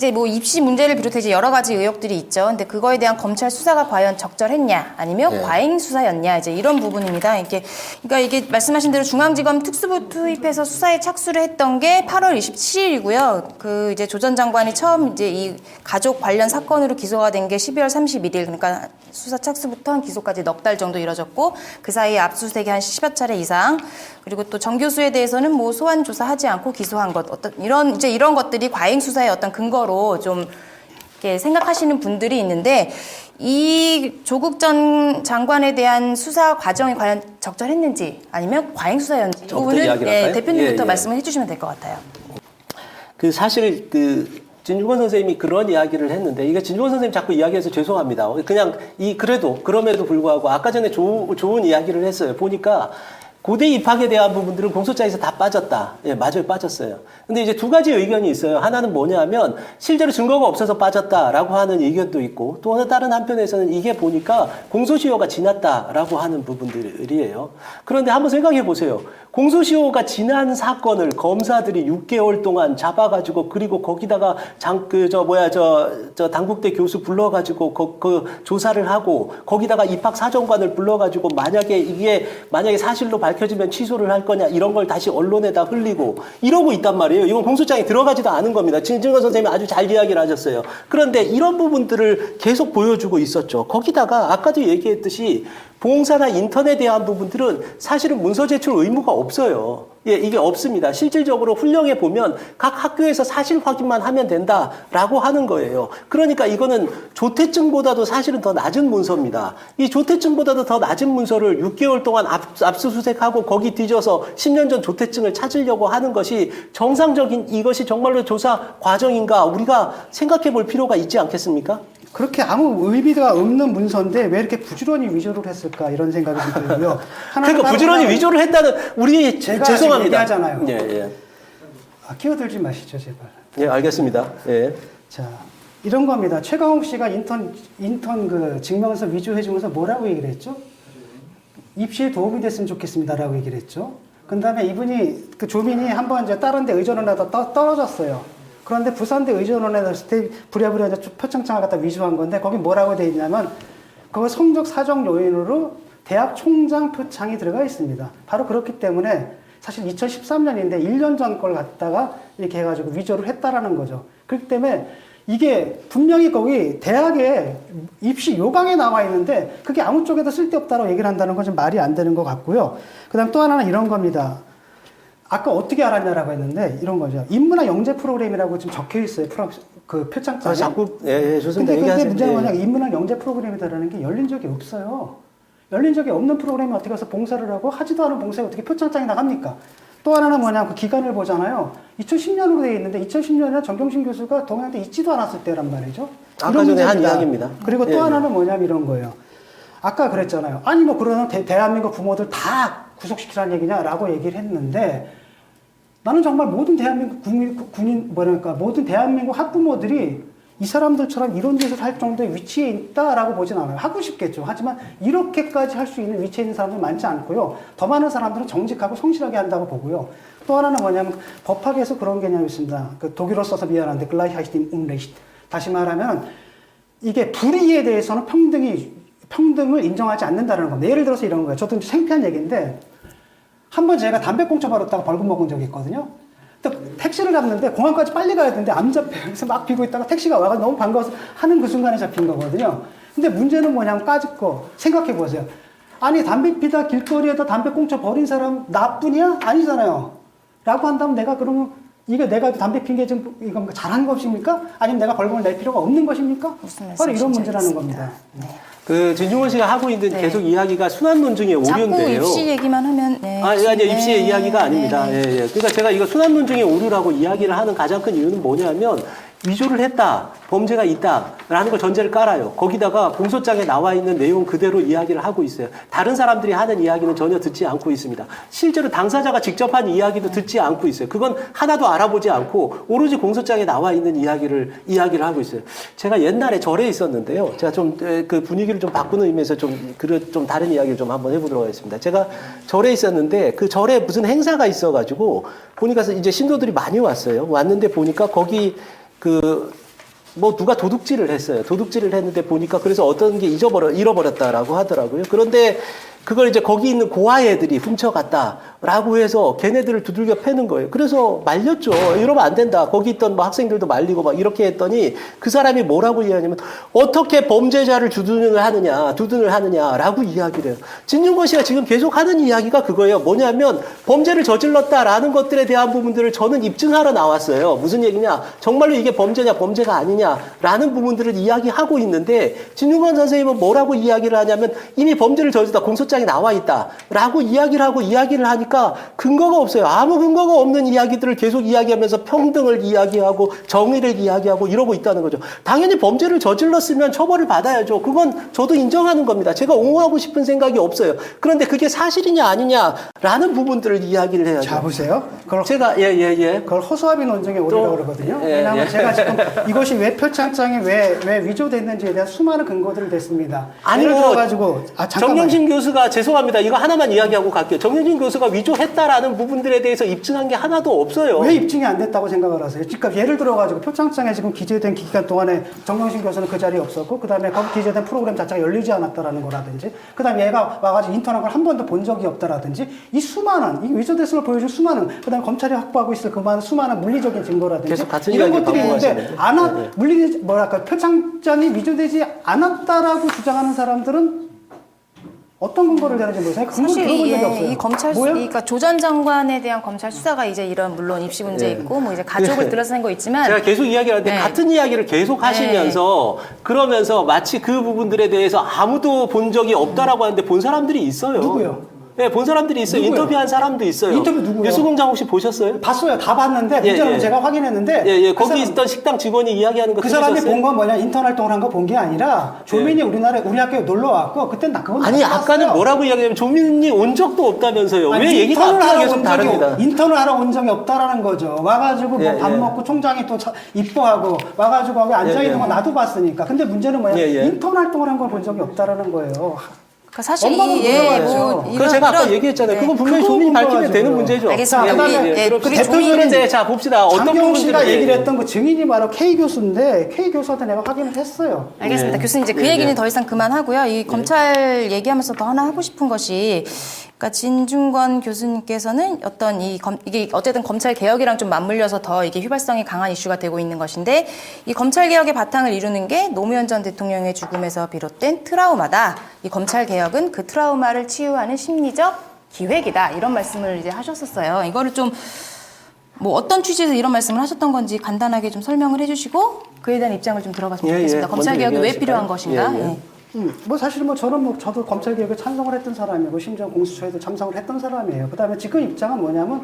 이제 뭐 입시 문제를 비롯해 이제 여러 가지 의혹들이 있죠. 근데 그거에 대한 검찰 수사가 과연 적절했냐, 아니면 과잉 수사였냐, 이제 이런 부분입니다. 그러니까 이게 말씀하신 대로 중앙지검 특수부 투입해서 수사에 착수를 했던 게 8월 27일이고요. 그 이제 조 전 장관이 처음 이제 이 가족 관련 사건으로 기소가 된 게 12월 31일. 그러니까 수사 착수부터 기소까지 넉 달 정도 이뤄졌고, 그 사이에 압수수색이 한 10여 차례 이상. 그리고 또 정 교수에 대해서는 뭐 소환 조사하지 않고 기소한 것, 어떤 이런 것들이 과잉 수사의 어떤 근거로 좀 이렇게 생각하시는 분들이 있는데, 이 조국 전 장관에 대한 수사 과정이 과연 적절했는지 아니면 과잉 수사였는지, 이 부분은 대표님부터 말씀을 해주시면 될 것 같아요. 그 사실 진중권 선생님이 그런 이야기를 했는데, 이게 진중권 선생님 자꾸 이야기해서 죄송합니다. 그냥 그럼에도 불구하고 아까 전에 좋은 이야기를 했어요. 보니까 고대 입학에 대한 부분들은 공소장에서 다 빠졌다. 예, 맞아요. 빠졌어요. 근데 이제 두 가지 의견이 있어요. 하나는 뭐냐면 실제로 증거가 없어서 빠졌다라고 하는 의견도 있고, 또 다른 한편에서는 이게 보니까 공소시효가 지났다라고 하는 부분들이에요. 그런데 한번 생각해 보세요. 공소시효가 지난 사건을 검사들이 6개월 동안 잡아가지고, 그리고 거기다가 당국대 교수 불러가지고 그 조사를 하고, 거기다가 입학사정관을 불러가지고 만약에 사실로 밝혀지면 취소를 할 거냐, 이런 걸 다시 언론에다 흘리고 이러고 있단 말이에요. 이건 공소장에 들어가지도 않은 겁니다. 진중권 선생님이 아주 잘 이야기를 하셨어요. 그런데 이런 부분들을 계속 보여주고 있었죠. 거기다가 아까도 얘기했듯이 봉사나 인턴에 대한 부분들은 사실은 문서 제출 의무가 없어요. 예, 이게 없습니다. 실질적으로 훈령에 보면 각 학교에서 사실 확인만 하면 된다라고 하는 거예요. 그러니까 이거는 조퇴증보다도 사실은 더 낮은 문서입니다. 이 조퇴증보다도 더 낮은 문서를 6개월 동안 압수수색하고 거기 뒤져서 10년 전 조퇴증을 찾으려고 하는 것이 정상적인, 이것이 정말로 조사 과정인가, 우리가 생각해 볼 필요가 있지 않겠습니까? 그렇게 아무 의미가 없는 문서인데 왜 이렇게 부지런히 위조를 했을까, 이런 생각이 좀 들고요. 그러니까 부지런히 위조를 했다는, 우리 제가 죄송합니다. 얘기하잖아요. 예. 끼어들지 마시죠, 제발. 예, 알겠습니다. 예. 자, 이런 겁니다. 최강욱 씨가 인턴 그 증명서 위조해주면서 뭐라고 얘기를 했죠? 입시에 도움이 됐으면 좋겠습니다라고 얘기를 했죠. 그 다음에 이분이, 그 조민이 한번 이제 다른 데 의전을 하다 떨어졌어요. 그런데 부산대 의전원에 넣었을 때 부랴부랴 표창장을 갖다 위조한 건데, 거기 뭐라고 되어 있냐면, 그거 성적 사정 요인으로 대학 총장 표창이 들어가 있습니다. 바로 그렇기 때문에 사실 2013년인데 1년 전 걸 갖다가 이렇게 해가지고 위조를 했다라는 거죠. 그렇기 때문에 이게 분명히 거기 대학에 입시 요강에 나와 있는데 그게 아무 쪽에도 쓸데없다고 얘기를 한다는 건 좀 말이 안 되는 것 같고요. 그 다음 또 하나는 이런 겁니다. 아까 어떻게 알았냐라고 했는데 이런 거죠. 인문학 영재 프로그램이라고 지금 적혀 있어요. 그 표창장에. 자꾸, 좋습니다. 근데 문제는 뭐냐면 인문학 영재 프로그램이라는 게 열린 적이 없어요. 열린 적이 없는 프로그램이 어떻게 해서 봉사를 하고, 하지도 않은 봉사에 어떻게 표창장이 나갑니까? 또 하나는 뭐냐면 그 기간을 보잖아요. 2010년으로 되어 있는데 2010년에는 정경심 교수가 동양대 있지도 않았을 때란 말이죠. 아까 전에 한 이야기입니다. 그리고 또 하나는 뭐냐면 이런 거예요. 아까 그랬잖아요. 아니 뭐 그러면 대한민국 부모들 다 구속시키라는 얘기냐라고 얘기를 했는데, 나는 정말 모든 대한민국 모든 대한민국 학부모들이 이 사람들처럼 이런 짓을 할 정도의 위치에 있다라고 보진 않아요. 하고 싶겠죠. 하지만 이렇게까지 할 수 있는 위치에 있는 사람들은 많지 않고요. 더 많은 사람들은 정직하고 성실하게 한다고 보고요. 또 하나는 뭐냐면 법학에서 그런 개념이 있습니다. 그 독일어 써서 미안한데 글라이하이스틴 운레시트. 다시 말하면 이게 불의에 대해서는 평등을 인정하지 않는다는 겁니다. 예를 들어서 이런 거예요. 저도 좀 창피한 얘기인데, 한번 제가 담배 꽁초 바르다가 벌금 먹은 적이 있거든요. 택시를 잡는데 공항까지 빨리 가야 되는데 안 잡혀서 막 비고 있다가 택시가 와서 너무 반가워서 하는 그 순간에 잡힌 거거든요. 근데 문제는 뭐냐면 까짓거 생각해 보세요. 아니 담배 피다 길거리에다 담배 꽁초 버린 사람 나뿐이야? 아니잖아요. 라고 한다면 내가 그러면 이게 내가 담배 핀 게 좀 이건 잘한 것입니까? 아니면 내가 벌금을 낼 필요가 없는 것입니까? 바로 이런 문제라는 겁니다. 네. 그 진중권 씨가 하고 있는 계속 이야기가 순환논증의 오류인데요. 자꾸 입시 얘기만 하면 아니 입시의 이야기가 아닙니다. 그러니까 제가 이거 순환논증의 오류라고 이야기를 하는 가장 큰 이유는 뭐냐면, 위조를 했다, 범죄가 있다라는 걸 전제를 깔아요. 거기다가 공소장에 나와 있는 내용 그대로 이야기를 하고 있어요. 다른 사람들이 하는 이야기는 전혀 듣지 않고 있습니다. 실제로 당사자가 직접 한 이야기도 듣지 않고 있어요. 그건 하나도 알아보지 않고 오로지 공소장에 나와 있는 이야기를 하고 있어요. 제가 옛날에 절에 있었는데요. 제가 좀 그 분위기를 좀 바꾸는 의미에서 좀 다른 이야기를 좀 한번 해보도록 하겠습니다. 제가 절에 있었는데 그 절에 무슨 행사가 있어가지고 보니까 이제 신도들이 많이 왔어요. 왔는데 보니까 거기 그 뭐 누가 도둑질을 했어요. 도둑질을 했는데 보니까 그래서 어떤 게 잃어버렸다라고 하더라고요. 그런데 그걸 이제 거기 있는 고아 애들이 훔쳐갔다라고 해서 걔네들을 두들겨 패는 거예요. 그래서 말렸죠. 이러면 안 된다. 거기 있던 뭐 학생들도 말리고 막 이렇게 했더니 그 사람이 뭐라고 이야기하냐면 어떻게 범죄자를 두둔을 하느냐라고 이야기를 해요. 진중권 씨가 지금 계속 하는 이야기가 그거예요. 뭐냐면 범죄를 저질렀다라는 것들에 대한 부분들을 저는 입증하러 나왔어요. 무슨 얘기냐? 정말로 이게 범죄냐 범죄가 아니냐라는 부분들을 이야기하고 있는데 진중권 선생님은 뭐라고 이야기를 하냐면 이미 범죄를 저질렀다. 공소장이 나와 있다라고 이야기를 하니까 근거가 없어요. 아무 근거가 없는 이야기들을 계속 이야기하면서 평등을 이야기하고 정의를 이야기하고 이러고 있다는 거죠. 당연히 범죄를 저질렀으면 처벌을 받아야죠. 그건 저도 인정하는 겁니다. 제가 옹호하고 싶은 생각이 없어요. 그런데 그게 사실이냐 아니냐라는 부분들을 이야기를 해야죠. 자, 보세요. 그걸 제가 그걸 허수아비 논쟁의 오류라고 그러거든요. 왜냐하면 제가 지금 이것이 왜 표창장에 왜 위조됐는지에 대한 수많은 근거들을 냈습니다. 아니 예를 뭐 들어가지고 정영신 교수가 죄송합니다. 이거 하나만 이야기하고 갈게요. 정영신 교수가 위조했다라는 부분들에 대해서 입증한 게 하나도 없어요. 왜 입증이 안 됐다고 생각을 하세요? 그러니까 예를 들어가지고 표창장에 지금 기재된 기간 동안에 정영신 교수는 그 자리에 없었고, 그 다음에 거기 기재된 프로그램 자체가 열리지 않았다라는 거라든지, 그 다음에 얘가 와가지고 인턴한 걸 한 번도 본 적이 없다라든지, 이 수많은 이 위조됐음을 보여준 수많은, 그 다음에 검찰이 확보하고 있을 그 수많은 물리적인 증거라든지 계속 같은 이런 이야기 것들이 있는데 반복하시네. 표창장이 위조되지 않았다라고 주장하는 사람들은 어떤 근거를 대는지 모르겠어요. 사실 들어본 적이 없어요. 이 검찰 뭐예요? 그러니까 조 전 장관에 대한 검찰 수사가 이제 이런 물론 입시 문제 네. 있고 뭐 이제 가족을 들어서는 거 있지만 제가 계속 이야기하는데 네. 같은 이야기를 계속 하시면서 그러면서 마치 그 부분들에 대해서 아무도 본 적이 없다라고 하는데 본 사람들이 있어요. 누구요? 네, 본 사람들이 있어요. 누구요? 인터뷰한 사람도 있어요. 인터뷰 누구요? 뉴스공장 혹시 보셨어요? 봤어요. 다 봤는데 문제는 제가 확인했는데 그 거기 있던 식당 직원이 이야기하는 거 그 사람이 들으셨어요? 본 건 뭐냐, 인턴 활동을 한 거 본 게 아니라 조민이 우리 학교에 놀러 왔고 그땐 나 그건 아니 다 아까는 봤어요. 뭐라고 이야기하면 조민이 온 적도 없다면서요. 아니, 왜 얘기가 인턴을 앞뒤가 하러 계속 온 적이 다릅니다. 인턴을 하러 온 적이 없다라는 거죠. 와가지고 뭐 밥 먹고 총장이 또 이뻐하고 와가지고 거기 앉아 있는 거 나도 봤으니까. 근데 문제는 뭐냐, 인턴 활동을 한 걸 본 적이 없다라는 거예요. 그러니까 사실 엄마도 놀라웠죠. 그거 제가 아까 얘기했잖아요. 그건 분명히 조민이 밝히면 되는 문제죠. 알겠습니다. 그다음에 그 대표적인 자 봅시다. 어떤 장경호 씨가 부분들을 얘기를 했던 그 증인이 바로 K 교수인데 K 교수한테 내가 확인을 했어요. 알겠습니다. 교수님 이제 그 얘기는 더 이상 그만하고요. 이 검찰 얘기하면서 더 하나 하고 싶은 것이 그러니까 진중권 교수님께서는 이게 어쨌든 검찰 개혁이랑 좀 맞물려서 더 이게 휘발성이 강한 이슈가 되고 있는 것인데 이 검찰 개혁의 바탕을 이루는 게 노무현 전 대통령의 죽음에서 비롯된 트라우마다. 이 검찰 개혁은 그 트라우마를 치유하는 심리적 기획이다. 이런 말씀을 이제 하셨었어요. 이거를 좀 뭐 어떤 취지에서 이런 말씀을 하셨던 건지 간단하게 좀 설명을 해주시고 그에 대한 입장을 좀 들어봤으면 좋겠습니다. 검찰 개혁이 왜 필요한 것인가? 뭐 사실 저도 검찰 개혁에 찬성을 했던 사람이고 심지어 공수처에도 참석을 했던 사람이에요. 그다음에 지금 입장은 뭐냐면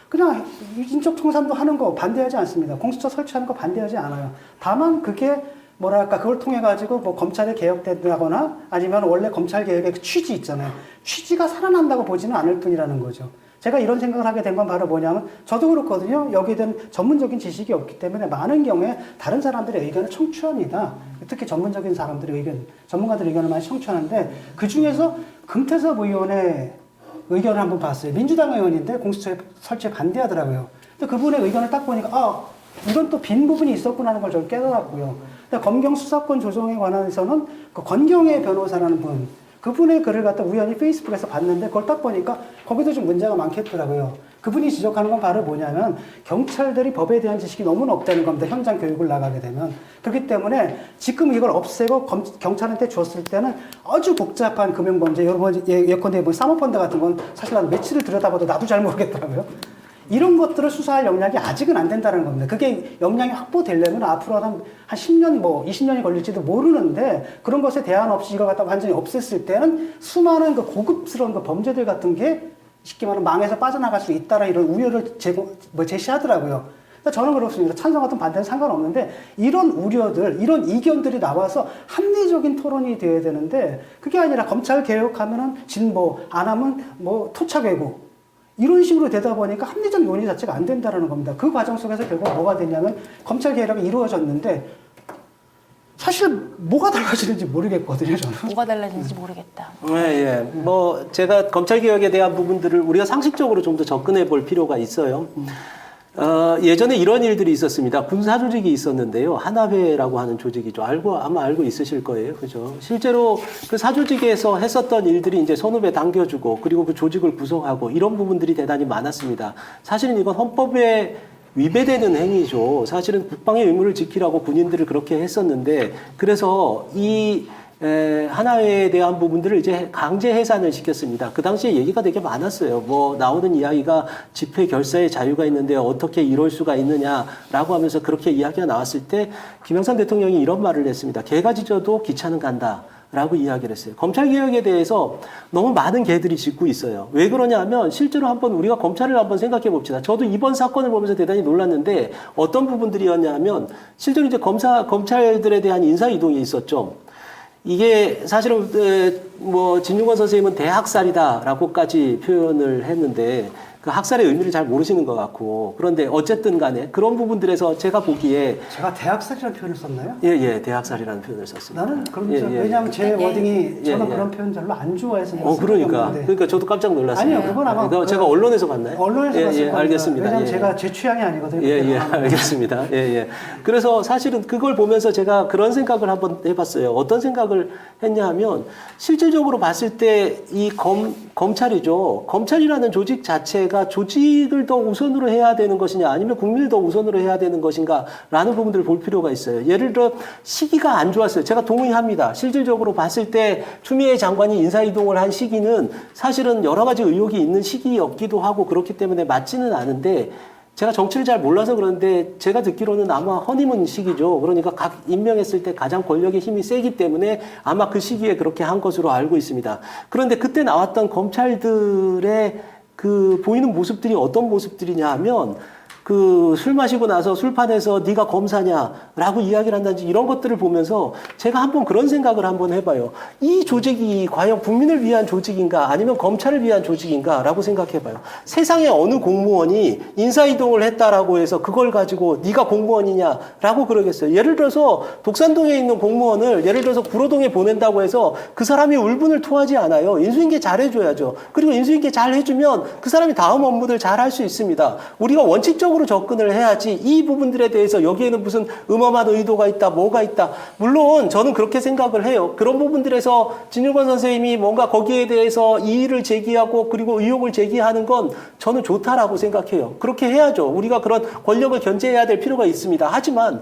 그냥 인적 청산도 하는 거 반대하지 않습니다. 공수처 설치하는 거 반대하지 않아요. 다만 그게 뭐랄까 그걸 통해 가지고 뭐 검찰이 개혁된다거나 아니면 원래 검찰 개혁의 그 취지 있잖아요. 취지가 살아난다고 보지는 않을 뿐이라는 거죠. 제가 이런 생각을 하게 된 건 바로 뭐냐면 저도 그렇거든요. 여기에 대한 전문적인 지식이 없기 때문에 많은 경우에 다른 사람들의 의견을 청취합니다. 특히 전문적인 사람들의 의견, 전문가들의 의견을 많이 청취하는데 그중에서 금태섭 의원의 의견을 한번 봤어요. 민주당 의원인데 공수처 설치에 반대하더라고요. 근데 그분의 의견을 딱 보니까 이건 또 빈 부분이 있었구나 하는 걸 저는 깨달았고요. 근데 검경 수사권 조정에 관해서는 그 권경애 변호사라는 분, 그분의 글을 갖다 우연히 페이스북에서 봤는데 그걸 딱 보니까 거기도 좀 문제가 많겠더라고요. 그분이 지적하는 건 바로 뭐냐면 경찰들이 법에 대한 지식이 너무나 없다는 겁니다. 현장 교육을 나가게 되면. 그렇기 때문에 지금 이걸 없애고 경찰한테 줬을 때는 아주 복잡한 금융범죄, 여러분 예컨대 뭐 사모펀드 같은 건 사실 난 며칠을 들여다봐도 나도 잘 모르겠더라고요. 이런 것들을 수사할 역량이 아직은 안 된다는 겁니다. 그게 역량이 확보되려면 앞으로 한 10년, 20년이 걸릴지도 모르는데 그런 것에 대안 없이 이걸 갖다 완전히 없앴을 때는 수많은 그 고급스러운 그 범죄들 같은 게 쉽게 말하면 망해서 빠져나갈 수 있다라 이런 우려를 제시하더라고요. 그러니까 저는 그렇습니다. 찬성하든 반대는 상관없는데 이런 우려들, 이런 이견들이 나와서 합리적인 토론이 되어야 되는데 그게 아니라 검찰 개혁하면은 진보, 안 하면 토착 왜곡. 이런 식으로 되다 보니까 합리적 논의 자체가 안 된다는 겁니다. 그 과정 속에서 결국 뭐가 되냐면 검찰 개혁이 이루어졌는데 사실 뭐가 달라지는지 모르겠거든요, 저는. 뭐가 달라지는지 모르겠다. 제가 검찰 개혁에 대한 부분들을 우리가 상식적으로 좀 더 접근해 볼 필요가 있어요. 예전에 이런 일들이 있었습니다. 군사 조직이 있었는데요. 하나회라고 하는 조직이죠. 아마 알고 있으실 거예요. 그죠? 실제로 그 사조직에서 했었던 일들이 이제 선후배 당겨주고 그리고 그 조직을 구성하고 이런 부분들이 대단히 많았습니다. 사실은 이건 헌법에 위배되는 행위죠. 사실은 국방의 의무를 지키라고 군인들을 그렇게 했었는데 그래서 이 하나회에 대한 부분들을 이제 강제 해산을 시켰습니다. 그 당시에 얘기가 되게 많았어요. 뭐 나오는 이야기가 집회 결사의 자유가 있는데 어떻게 이럴 수가 있느냐라고 하면서 그렇게 이야기가 나왔을 때 김영삼 대통령이 이런 말을 했습니다. 개가 짖어도 기차는 간다. 라고 이야기를 했어요. 검찰개혁에 대해서 너무 많은 개들이 짖고 있어요. 왜 그러냐 하면 실제로 한번 우리가 검찰을 한번 생각해 봅시다. 저도 이번 사건을 보면서 대단히 놀랐는데 어떤 부분들이었냐 하면 실제로 이제 검찰들에 대한 인사이동이 있었죠. 이게 사실은 뭐 진중권 선생님은 대학살이다라고까지 표현을 했는데 그 학살의 의미를 잘 모르시는 것 같고 그런데 어쨌든 간에 그런 부분들에서 제가 보기에 제가 대학살이라는 표현을 썼나요? 예, 대학살이라는 표현을 썼습니다. 나는 왜냐하면 제 워딩이 저는 그런 표현 별로 안 좋아해서 그러니까 저도 깜짝 놀랐습니다. 아니요, 그건 아마 그러니까 제가 언론에서 봤나요? 언론에서 봤을 겁니다. 알겠습니다. 왜냐하면 제가 제 취향이 아니거든요. 알겠습니다. 그래서 사실은 그걸 보면서 제가 그런 생각을 한번 해봤어요. 어떤 생각을 했냐 하면 실질적으로 봤을 때 이 검찰이죠. 검찰이라는 조직 자체가 조직을 더 우선으로 해야 되는 것이냐 아니면 국민을 더 우선으로 해야 되는 것인가 라는 부분들을 볼 필요가 있어요. 예를 들어 시기가 안 좋았어요. 제가 동의합니다. 실질적으로 봤을 때 추미애 장관이 인사이동을 한 시기는 사실은 여러 가지 의혹이 있는 시기였기도 하고 그렇기 때문에 맞지는 않은데 제가 정치를 잘 몰라서 그런데 제가 듣기로는 아마 허니문 시기죠. 그러니까 각 임명했을 때 가장 권력의 힘이 세기 때문에 아마 그 시기에 그렇게 한 것으로 알고 있습니다. 그런데 그때 나왔던 검찰들의 그 보이는 모습들이 어떤 모습들이냐 하면 그 술 마시고 나서 술판에서 네가 검사냐라고 이야기를 한다든지 이런 것들을 보면서 제가 한번 그런 생각을 한번 해봐요. 이 조직이 과연 국민을 위한 조직인가 아니면 검찰을 위한 조직인가라고 생각해봐요. 세상에 어느 공무원이 인사이동을 했다라고 해서 그걸 가지고 네가 공무원이냐라고 그러겠어요. 예를 들어서 독산동에 있는 공무원을 예를 들어서 구로동에 보낸다고 해서 그 사람이 울분을 토하지 않아요. 인수인계 잘 해줘야죠. 그리고 인수인계 잘 해주면 그 사람이 다음 업무들 잘 할 수 있습니다. 우리가 원칙적으로 접근을 해야지 이 부분들에 대해서 여기에는 무슨 음험한 의도가 있다, 뭐가 있다. 물론 저는 그렇게 생각을 해요. 그런 부분들에서 진중권 선생님이 뭔가 거기에 대해서 이의를 제기하고 그리고 의혹을 제기하는 건 저는 좋다라고 생각해요. 그렇게 해야죠. 우리가 그런 권력을 견제해야 될 필요가 있습니다. 하지만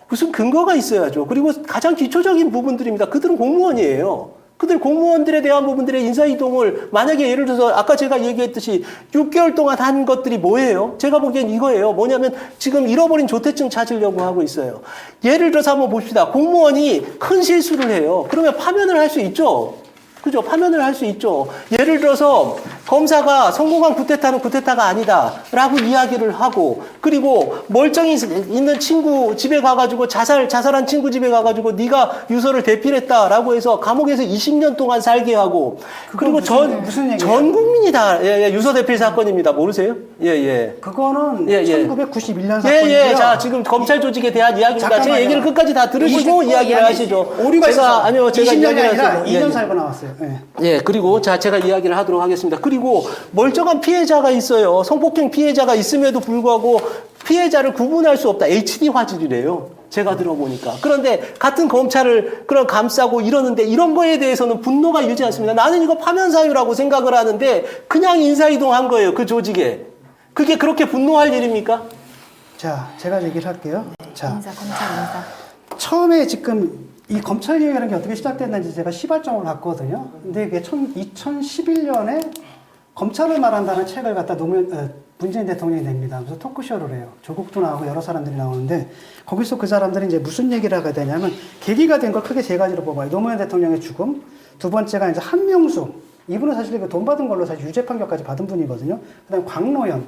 무슨 근거가 있어야죠. 그리고 가장 기초적인 부분들입니다. 그들은 공무원이에요. 그들 공무원들에 대한 부분들의 인사이동을 만약에 예를 들어서 아까 제가 얘기했듯이 6개월 동안 한 것들이 뭐예요? 제가 보기엔 이거예요. 뭐냐면 지금 잃어버린 조퇴증 찾으려고 하고 있어요. 예를 들어서 한번 봅시다. 공무원이 큰 실수를 해요. 그러면 파면을 할 수 있죠? 그죠? 파면을 할 수 있죠. 예를 들어서 검사가 성공한 쿠데타는 쿠데타가 아니다라고 이야기를 하고 그리고 멀쩡히 있는 친구 집에 가가지고 자살한 친구 집에 가가지고 네가 유서를 대필했다라고 해서 감옥에서 20년 동안 살게 하고 그리고 무슨 전 국민이 다 유서 대필 사건입니다. 모르세요? 그거는 1991년 사건이고요. 사건이고요. 자, 지금 검찰 조직에 대한 이야기입니다. 잠깐만요. 제 얘기를 끝까지 다 들으시고 이야기를 하시죠. 오류가 있어서 제가 20년이 이야기를 아니라 하시죠. 2년 살고 나왔어요. 그리고 제가 이야기를 하도록 하겠습니다. 그리고 멀쩡한 피해자가 있어요. 성폭행 피해자가 있음에도 불구하고 피해자를 구분할 수 없다. HD 화질이래요. 제가 들어보니까. 그런데 같은 검찰을 그런 감싸고 이러는데 이런 거에 대해서는 분노가 일지 않습니다. 나는 이거 파면 사유라고 생각을 하는데 그냥 인사이동한 거예요. 그 조직에. 그게 그렇게 분노할 일입니까? 자, 제가 얘기를 할게요. 자, 검찰 인사. 처음에 지금 이 검찰개혁이라는 게 어떻게 시작됐는지 제가 시발점을 봤거든요. 근데 이게 2011년에 검찰을 말한다는 책을 갖다 문재인 대통령이 냅니다. 그래서 토크쇼를 해요. 조국도 나오고 여러 사람들이 나오는데 거기서 그 사람들이 이제 무슨 얘기를 하게 되냐면 계기가 된 걸 크게 세 가지로 뽑아요. 노무현 대통령의 죽음, 두 번째가 이제 한명숙. 이분은 사실 돈 받은 걸로 사실 유죄 판결까지 받은 분이거든요. 그다음에 광노현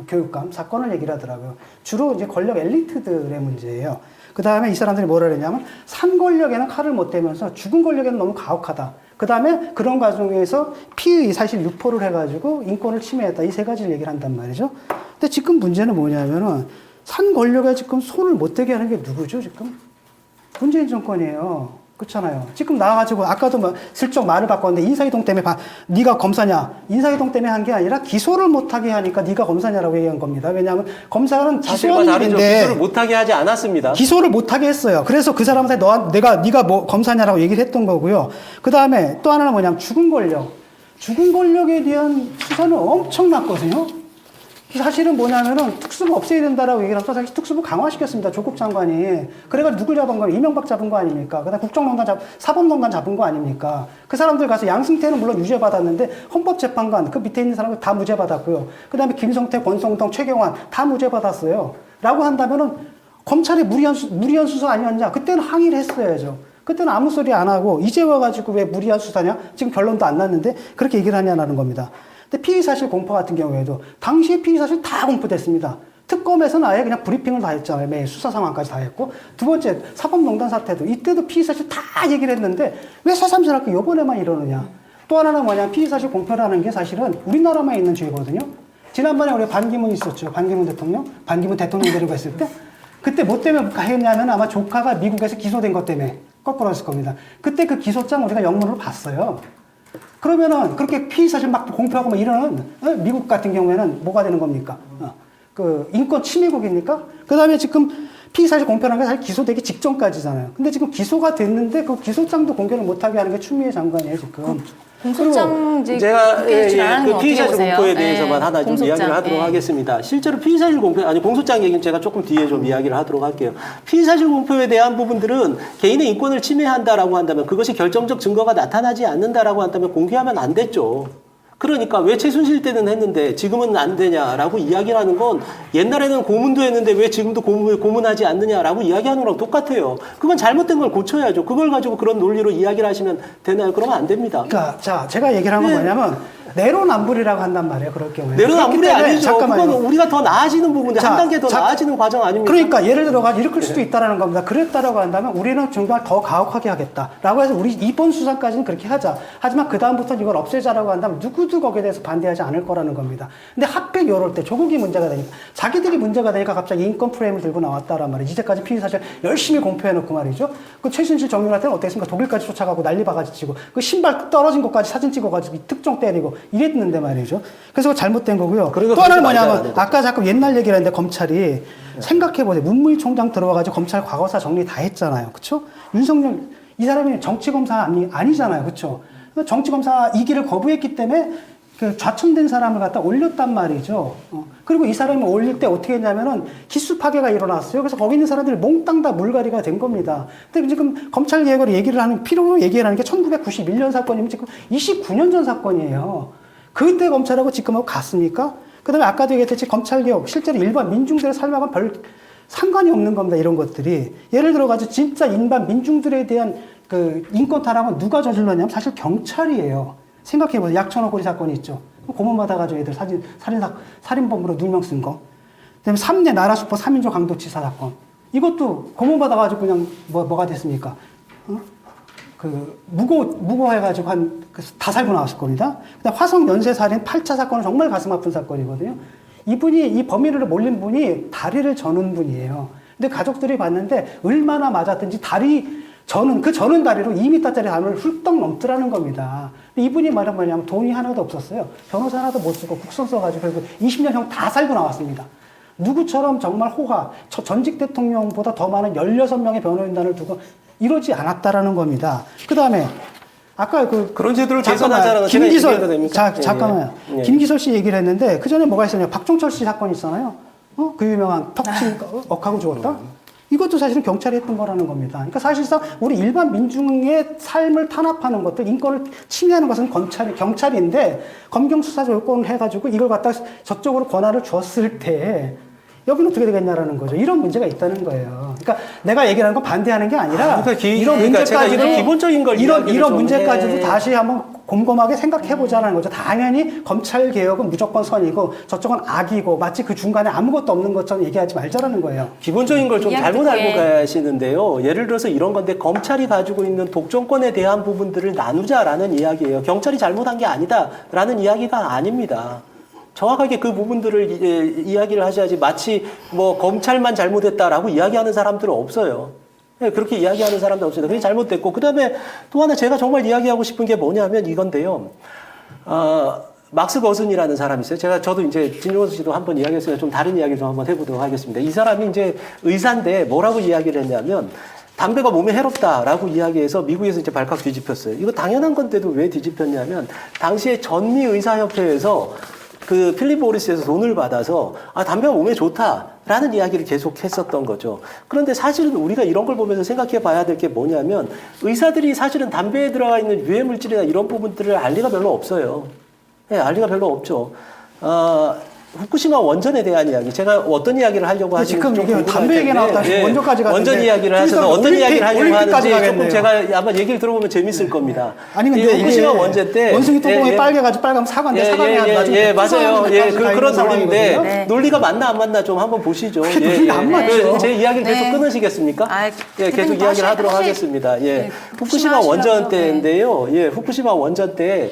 교육감 사건을 얘기를 하더라고요. 주로 이제 권력 엘리트들의 문제예요. 그 다음에 이 사람들이 뭐라 그랬냐면 산 권력에는 칼을 못 대면서 죽은 권력에는 너무 가혹하다. 그 다음에 그런 과정에서 피의 사실 유포를 해가지고 인권을 침해했다. 이 세 가지를 얘기를 한단 말이죠. 근데 지금 문제는 뭐냐면은 산 권력에 지금 손을 못 대게 하는 게 누구죠 지금? 문재인 정권이에요. 그렇잖아요. 지금 나와가지고 아까도 뭐 슬쩍 말을 바꿨는데 인사이동 때문에 네가 검사냐? 인사이동 때문에 한 게 아니라 기소를 못하게 하니까 네가 검사냐라고 얘기한 겁니다. 왜냐하면 검사는 사실과 기소하는 다르죠. 일인데 기소를 못하게 하지 않았습니다. 기소를 못하게 했어요. 그래서 그 사람한테 네가 뭐 검사냐라고 얘기를 했던 거고요. 그 다음에 또 하나는 뭐냐면 죽은 권력. 죽은 권력에 대한 수사는 엄청났거든요. 사실은 뭐냐면은 특수부 없애야 된다라고 얘기를 하면서 사실 특수부 강화시켰습니다. 조국 장관이. 그래가지고 누굴 잡은 거예요? 이명박 잡은 거 아닙니까? 그다음 국정농단 사법농단 잡은 거 아닙니까? 그 사람들 가서 양승태는 물론 유죄 받았는데 헌법재판관 그 밑에 있는 사람들 다 무죄 받았고요. 그다음에 김성태, 권성동, 최경환 다 무죄 받았어요. 라고 한다면은 검찰이 무리한 수사 아니었냐? 그때는 항의를 했어야죠. 그때는 아무 소리 안 하고 이제 와가지고 왜 무리한 수사냐? 지금 결론도 안 났는데 그렇게 얘기를 하냐라는 겁니다. 근데 피의사실 공포 같은 경우에도 당시에 피의사실 다 공포됐습니다. 특검에서는 아예 그냥 브리핑을 다 했잖아요. 매일 수사 상황까지 다 했고. 두 번째 사법농단 사태도 이때도 피의사실 다 얘기를 했는데 왜 새삼스럽게 이번에만 이러느냐. 또 하나는 뭐냐 피의사실 공표라는 게 사실은 우리나라만 있는 죄거든요. 지난번에 우리 반기문 있었죠. 반기문 대통령 데리고 했을 때 그때 뭐 때문에 했냐면 아마 조카가 미국에서 기소된 것 때문에 거꾸로 했을 겁니다. 그때 그 기소장 우리가 영문으로 봤어요. 그러면은 그렇게 피의사실 막 공표하고 뭐 이러는 미국 같은 경우에는 뭐가 되는 겁니까? 그 인권 침해국입니까? 그 다음에 지금 피의사실 공표라는 게 사실 기소되기 직전까지잖아요. 근데 지금 기소가 됐는데 그 기소장도 공개를 못하게 하는 게 추미애 장관이에요, 지금. 공소장 이제 제가 그 피의사실 공표에 대해서만 하나 좀 이야기를 하도록 하겠습니다. 실제로 피의사실 공표, 공소장 얘기는 제가 조금 뒤에 좀 이야기를 하도록 할게요. 피의사실 공표에 대한 부분들은 개인의 인권을 침해한다라고 한다면 그것이 결정적 증거가 나타나지 않는다라고 한다면 공개하면 안 됐죠. 그러니까 왜 최순실 때는 했는데 지금은 안 되냐라고 이야기를 하는 건 옛날에는 고문도 했는데 왜 지금도 고문하지 않느냐라고 이야기하는 거랑 똑같아요. 그건 잘못된 걸 고쳐야죠. 그걸 가지고 그런 논리로 이야기를 하시면 되나요? 그러면 안 됩니다. 그러니까 자 제가 얘기를 한 건 뭐냐면 내로남불이라고 한단 말이에요. 그럴 경우에. 내로남불이 아니죠. 잠깐만요. 그건 우리가 더 나아지는 부분인데 자, 한 단계 더 나아지는 과정 아닙니까? 그러니까 예를 들어가 이럴 수도 있다라는 겁니다. 그랬다라고 한다면 우리는 정말 더 가혹하게 하겠다라고 해서 우리 이번 수사까지는 그렇게 하자. 하지만 그 다음부터는 이걸 없애자라고 한다면 누구도 거기에 대해서 반대하지 않을 거라는 겁니다. 근데 하필 이럴 때 조국이 문제가 되니까 자기들이 문제가 되니까 갑자기 인권 프레임을 들고 나왔다란 말이에요. 이제까지 피의 사실 열심히 공표해놓고 말이죠. 그 최순실 정윤할 때는 어땠습니까? 독일까지 쫓아가고 난리 바가지 치고 그 신발 떨어진 것까지 사진 찍어가지고 특종 때리고 이랬는데 말이에요. 그래서 잘못된 거고요. 또 하나는 뭐냐면 아까 자꾸 옛날 얘기를 했는데 검찰이 생각해보세요. 문무일 총장 들어와가지고 검찰 과거사 정리 다 했잖아요. 그렇죠? 윤석열 이 사람이 정치검사 아니잖아요. 그렇죠? 정치검사 2기를 거부했기 때문에 그 좌천된 사람을 갖다 올렸단 말이죠. 그리고 이 사람이 올릴 때 어떻게 했냐면은 기수 파괴가 일어났어요. 그래서 거기 있는 사람들이 몽땅 다 물갈이가 된 겁니다. 근데 지금 검찰 개혁을 얘기를 하는 필요로 얘기하는 게 1991년 사건이면 지금 29년 전 사건이에요. 그때 검찰하고 지금하고 같습니까? 그 다음에 아까도 얘기했듯이 검찰개혁, 실제로 일반 민중들의 삶하고는 별 상관이 없는 겁니다. 이런 것들이. 예를 들어가지고 진짜 일반 민중들에 대한 그 인권 타락은 누가 저질렀냐면 사실 경찰이에요. 생각해보세요. 약천어고리 사건이 있죠. 고문받아가지고 애들 살인범으로 누명 쓴 거. 그 다음에 3대 나라수포 3인조 강도치사 사건. 이것도 고문받아가지고 그냥 뭐가 됐습니까? 무고해가지고 다 살고 나왔을 겁니다. 그다음 화성 연쇄살인 8차 사건은 정말 가슴 아픈 사건이거든요. 이분이, 이 범인으로 몰린 분이 다리를 저는 분이에요. 근데 가족들이 봤는데 얼마나 맞았든지 저는 다리로 2m짜리 담을 훌떡 넘더라는 겁니다. 근데 이분이 말은 뭐냐면 돈이 하나도 없었어요. 변호사 하나도 못 쓰고 국선 써가지고 결국 20년형 다 살고 나왔습니다. 누구처럼 정말 전직 대통령보다 더 많은 16명의 변호인단을 두고 이러지 않았다라는 겁니다. 그 다음에 아까 그런 제도를 개선하자라는 김기설 잠깐만요. 예. 김기설 씨 얘기를 했는데 그 전에 뭐가 있었냐? 박종철 씨 사건 있잖아요. 그 유명한 턱친 억하고 죽었다. 이것도 사실은 경찰이 했던 거라는 겁니다. 그러니까 사실상 우리 일반 민중의 삶을 탄압하는 것들, 인권을 침해하는 것은 경찰인데 검경수사 요건을 해가지고 이걸 갖다 저쪽으로 권한을 줬을 때 여기는 어떻게 되겠냐라는 거죠. 이런 문제가 있다는 거예요. 그러니까 내가 얘기하는 건 반대하는 게 아니라 이런 문제까지도 기본적인 걸 이런 문제까지도 다시 한번 곰곰하게 생각해 보자는 거죠. 당연히 검찰 개혁은 무조건 선이고 저쪽은 악이고 마치 그 중간에 아무것도 없는 것처럼 얘기하지 말자라는 거예요. 기본적인 걸 좀 잘못 알고 가시는데요. 예를 들어서 이런 건데 검찰이 가지고 있는 독점권에 대한 부분들을 나누자라는 이야기예요. 경찰이 잘못한 게 아니다라는 이야기가 아닙니다. 정확하게 그 부분들을 이야기를 하셔야지 마치 뭐 검찰만 잘못했다라고 이야기하는 사람들은 없어요. 예, 그렇게 이야기하는 사람도 없습니다. 그게 잘못됐고, 그 다음에 또 하나 제가 정말 이야기하고 싶은 게 뭐냐면 이건데요. 막스 거슨이라는 사람이 있어요. 저도 이제 진용원 씨도 한번 이야기했으니까 좀 다른 이야기를 좀 한번 해보도록 하겠습니다. 이 사람이 이제 의사인데 뭐라고 이야기를 했냐면 담배가 몸에 해롭다라고 이야기해서 미국에서 이제 발칵 뒤집혔어요. 이거 당연한 건데도 왜 뒤집혔냐면 당시에 전미의사협회에서 그 필립 모리스에서 돈을 받아서 담배가 몸에 좋다라는 이야기를 계속 했었던 거죠. 그런데 사실은 우리가 이런 걸 보면서 생각해 봐야 될 게 뭐냐면 의사들이 사실은 담배에 들어가 있는 유해 물질이나 이런 부분들을 알 리가 별로 없어요. 네, 알 리가 별로 없죠. 후쿠시마 원전에 대한 이야기. 제가 어떤 이야기를 하려고 하시는지 지금 좀 이게 궁금할 담배 얘기 텐데, 나왔다. 예, 원전까지 갔는데 원전 이야기를 하셔서 어떤 이야기를 하려고 하는지 조금 가겠네요. 제가 아마 얘기를 들어보면 재밌을 겁니다. 아니 근데 이 후쿠시마 원전 때 원숭이 뚜껑이 빨개가지고 빨가면 사과인데 사과가 나중에 맞아요. 예, 그런 논리인데 네. 논리가 맞나 안 맞나 좀 한번 보시죠. 논리가 안 맞죠. 제 이야기를 계속 네. 끊으시겠습니까? 예, 계속 이야기를 하도록 하겠습니다. 예, 후쿠시마 원전 때인데요. 예, 후쿠시마 원전 때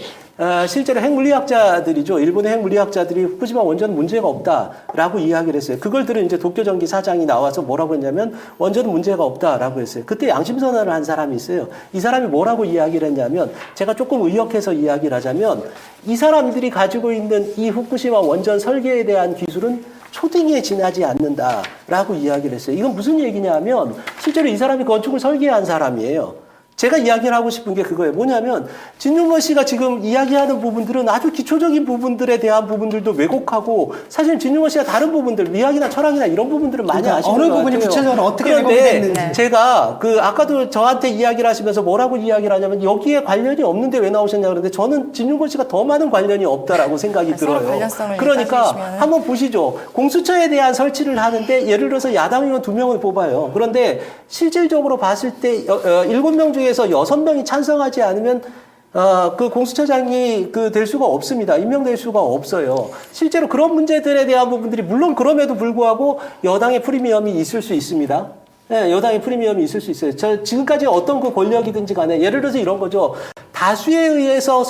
실제로 핵물리학자들이죠. 일본의 핵물리학자들이 후쿠시마 원전 문제가 없다라고 이야기를 했어요. 그걸 들은 이제 도쿄전기 사장이 나와서 뭐라고 했냐면 원전은 문제가 없다라고 했어요. 그때 양심선언을 한 사람이 있어요. 이 사람이 뭐라고 이야기를 했냐면 제가 조금 의역해서 이야기를 하자면 이 사람들이 가지고 있는 이 후쿠시마 원전 설계에 대한 기술은 초딩에 지나지 않는다라고 이야기를 했어요. 이건 무슨 얘기냐면 실제로 이 사람이 건축을 설계한 사람이에요. 제가 이야기를 하고 싶은 게 그거예요. 뭐냐면 진중권 씨가 지금 이야기하는 부분들은 아주 기초적인 부분들에 대한 부분들도 왜곡하고 사실 진중권 씨가 다른 부분들 미학이나 철학이나 이런 부분들은 많이 그러니까 아시는 어느 것 부분이 같아요. 구체적으로 어떻게 그런데 왜곡이 됐는지. 제가 아까도 저한테 이야기를 하시면서 뭐라고 이야기를 하냐면 여기에 관련이 없는데 왜 나오셨냐 그러는데 저는 진중권 씨가 더 많은 관련이 없다라고 생각이 서로 들어요. 관련성을 그러니까 따지시면은. 한번 보시죠. 공수처에 대한 설치를 하는데 예를 들어서 야당 의원 2명을 뽑아요. 그런데 실질적으로 봤을 때 7명 중에서 6명이 찬성하지 않으면 그 공수처장이 될 수가 없습니다. 임명될 수가 없어요. 실제로 그런 문제들에 대한 부분들이 물론 그럼에도 불구하고 여당의 프리미엄이 있을 수 있습니다. 네, 여당의 프리미엄이 있을 수 있어요. 지금까지 어떤 그 권력이든지 간에 예를 들어서 이런 거죠. 다수에 의해서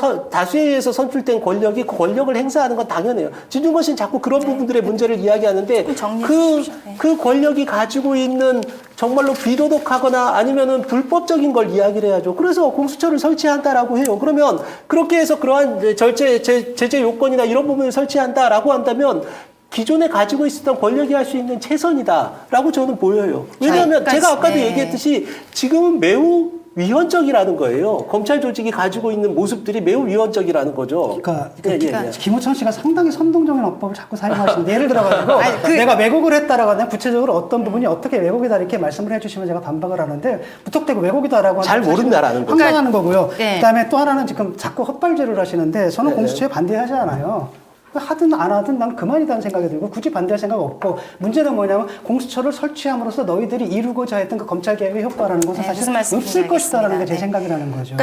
선출된 권력이 그 권력을 행사하는 건 당연해요. 진중권 씨는 자꾸 그런 부분들의 문제를 이야기하는데 조금 정리해 주십시오. 네. 그 권력이 가지고 있는 정말로 비도덕하거나 아니면은 불법적인 걸 이야기를 해야죠. 그래서 공수처를 설치한다라고 해요. 그러면 그렇게 해서 그러한 제재 요건이나 이런 부분을 설치한다라고 한다면 기존에 가지고 있었던 권력이 할 수 있는 최선이다라고 저는 보여요. 왜냐하면 제가 아까도 네. 얘기했듯이 지금은 매우 위헌적이라는 거예요. 검찰 조직이 가지고 있는 모습들이 매우 위헌적이라는 거죠. 그러니까 김호천 씨가 상당히 선동적인 어법을 자꾸 사용하시는데 예를 들어가지고 내가 왜곡을 했다라고 하면 구체적으로 어떤 부분이 어떻게 왜곡이다 이렇게 말씀을 해주시면 제가 반박을 하는데 무턱대고 왜곡이다라고 잘 모른다라는 거죠. 황당하는 거고요. 네. 그다음에 또 하나는 지금 자꾸 헛발질을 하시는데 저는 네. 공수처에 반대하지 않아요. 하든 안 하든 난 그만이라는 생각이 들고 굳이 반대할 생각 없고 문제는 뭐냐면 공수처를 설치함으로써 너희들이 이루고자 했던 그 검찰개혁의 효과라는 것은 네, 사실 무슨 말씀인지 없을 것이다라는 게 제 알겠습니다. 네. 생각이라는 거죠.